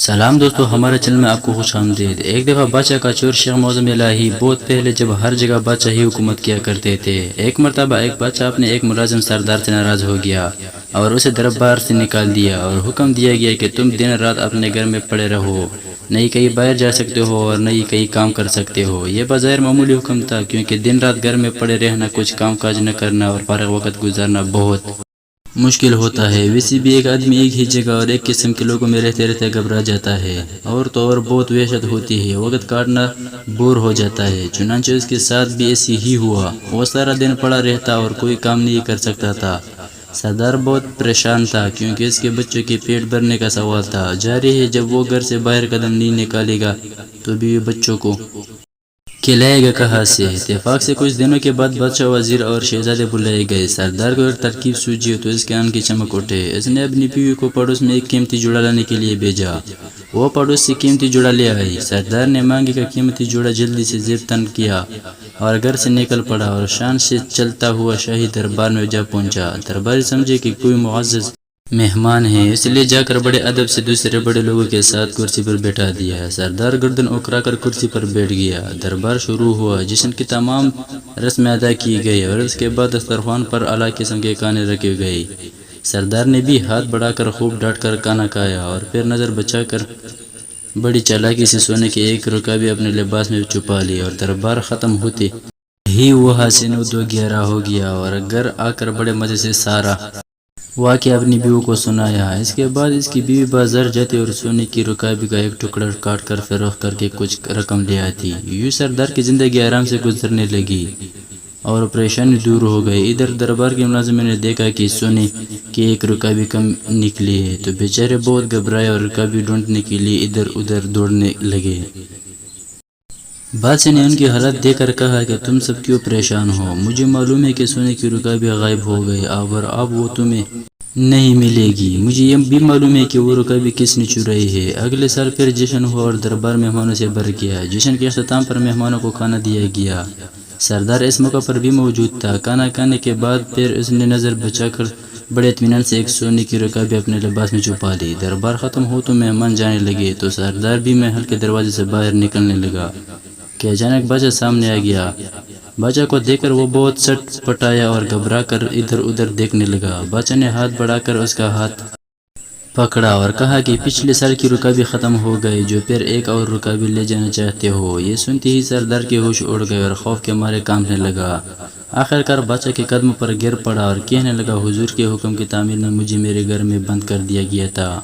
سلام دوستو، ہمارے چینل میں آپ کو خوش آمدید۔ ایک دفعہ بادشاہ کا چور شیخ معظم الہی بہت پہلے جب ہر جگہ بادشاہ ہی حکومت کیا کرتے تھے، ایک مرتبہ ایک بادشاہ اپنے ایک ملازم سردار سے ناراض ہو گیا اور اسے دربار سے نکال دیا اور حکم دیا گیا کہ تم دن رات اپنے گھر میں پڑے رہو، نہیں کہیں باہر جا سکتے ہو اور نہیں کہیں کام کر سکتے ہو۔ یہ بظاہر معمولی حکم تھا، کیونکہ دن رات گھر میں پڑے رہنا، کچھ کام کاج نہ کرنا اور فارغ وقت گزارنا بہت مشکل ہوتا ہے۔ ویسے بھی ایک آدمی ایک ہی جگہ اور ایک قسم کے لوگوں میں رہتے رہتے گھبرا جاتا ہے اور تو اور بہت وحشت ہوتی ہے، وقت کاٹنا بور ہو جاتا ہے۔ چنانچہ اس کے ساتھ بھی ایسی ہی ہوا، وہ سارا دن پڑا رہتا اور کوئی کام نہیں کر سکتا تھا۔ سردار بہت پریشان تھا، کیونکہ اس کے بچوں کے پیٹ بھرنے کا سوال تھا۔ جاری ہے، جب وہ گھر سے باہر قدم نہیں نکالے گا تو بھی بچوں کو کھلائے گا کہاں سے؟ اتفاق سے کچھ دنوں کے بعد بادشاہ، وزیر اور شہزادے بلائے گئے۔ سردار کو ایک ترکیب سوجی تو اس کے آنکھ کی چمک اٹھے۔ اس نے اپنی بیوی کو پڑوس میں ایک قیمتی جوڑا لانے کے لیے بھیجا۔ وہ پڑوس سے قیمتی جوڑا لے آئی۔ سردار نے مانگی کا قیمتی جوڑا جلدی سے زیب تن کیا اور گھر سے نکل پڑا اور شان سے چلتا ہوا شاہی دربار میں جا پہنچا۔ درباری سمجھے کہ کوئی معزز مہمان ہے، اس لیے جا کر بڑے ادب سے دوسرے بڑے لوگوں کے ساتھ کرسی پر بیٹھا دیا۔ سردار گردن اکڑا کر کرسی پر بیٹھ گیا۔ دربار شروع ہوا، جشن کی تمام رسمیں ادا کی گئی اور اس کے بعد دسترخوان پر اعلیٰ قسم کے کھانے رکھے گئے۔ سردار نے بھی ہاتھ بڑھا کر خوب ڈانٹ کر کھانا کھایا اور پھر نظر بچا کر بڑی چالاکی سے سونے کی ایک رکابی اپنے لباس میں چھپا لی اور دربار ختم ہوتے ہی وہ حسین و 211 ہو گیا اور گھر آ کر بڑے مزے سے سارا واقعہ اپنی بیوی کو سنایا۔ اس کے بعد اس کی بیوی بازار جاتی اور سونے کی رکابی کا ایک ٹکڑا کاٹ کر فروخت کر کے کچھ رقم لے آتی۔ یوں سردار کی زندگی آرام سے گزرنے لگی اور پریشانی دور ہو گئی۔ ادھر دربار کے ملازمین نے دیکھا کہ سونے کی ایک رکابی کم نکلی ہے تو بیچارے بہت گھبرائے اور رکابی ڈھونڈنے کے لیے ادھر ادھر دوڑنے لگے۔ بادشاہ نے ان کی حالت دیکھ کر کہا کہ تم سب کیوں پریشان ہو؟ مجھے معلوم ہے کہ سونے کی رکابی غائب ہو گئی اور اب وہ تمہیں نہیں ملے گی۔ مجھے یہ بھی معلوم ہے کہ وہ رکابی کس نے چرائی ہے۔ اگلے سال پھر جشن ہوا اور دربار مہمانوں سے بھر گیا۔ جشن کے اختتام پر مہمانوں کو کھانا دیا گیا۔ سردار اس موقع پر بھی موجود تھا۔ کھانا کھانے کے بعد پھر اس نے نظر بچا کر بڑے اطمینان سے ایک سونے کی رکابی اپنے لباس میں چھپا لی۔ دربار ختم ہو تو مہمان جانے لگے تو سردار بھی محل کے دروازے سے باہر نکلنے لگا کہ اچانک بادشاہ سامنے آ گیا۔ بادشاہ کو دیکھ کر وہ بہت سٹ پٹایا اور گھبرا کر ادھر ادھر دیکھنے لگا۔ بادشاہ نے ہاتھ بڑھا کر اس کا ہاتھ پکڑا اور کہا کہ پچھلے سال کی رکابی ختم ہو گئی، جو پھر ایک اور رکابی لے جانا چاہتے ہو؟ یہ سنتے ہی سردار کے ہوش اڑ گئے اور خوف کے مارے کانپنے لگا۔ آخر کار بادشاہ کے قدموں پر گر پڑا اور کہنے لگا، حضور کے حکم کی تعمیل میں مجھے میرے گھر میں بند کر دیا گیا تھا۔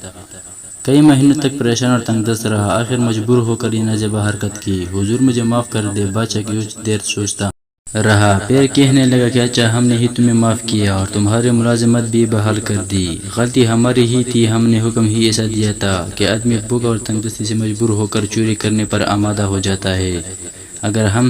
کئی مہینوں تک پریشان اور تنگ دست رہا، آخر مجبور ہو کر یہ ناجائز حرکت کی۔ حضور مجھے معاف کر دے۔ بادشاہ کچھ دیر سوچتا رہا، پھر کہنے لگا کہ اچھا، ہم نے ہی تمہیں معاف کیا اور تمہاری ملازمت بھی بحال کر دی۔ غلطی ہماری ہی تھی، ہم نے حکم ہی ایسا دیا تھا کہ آدمی بھوک اور تنگ دستی سے مجبور ہو کر چوری کرنے پر آمادہ ہو جاتا ہے۔ اگر ہم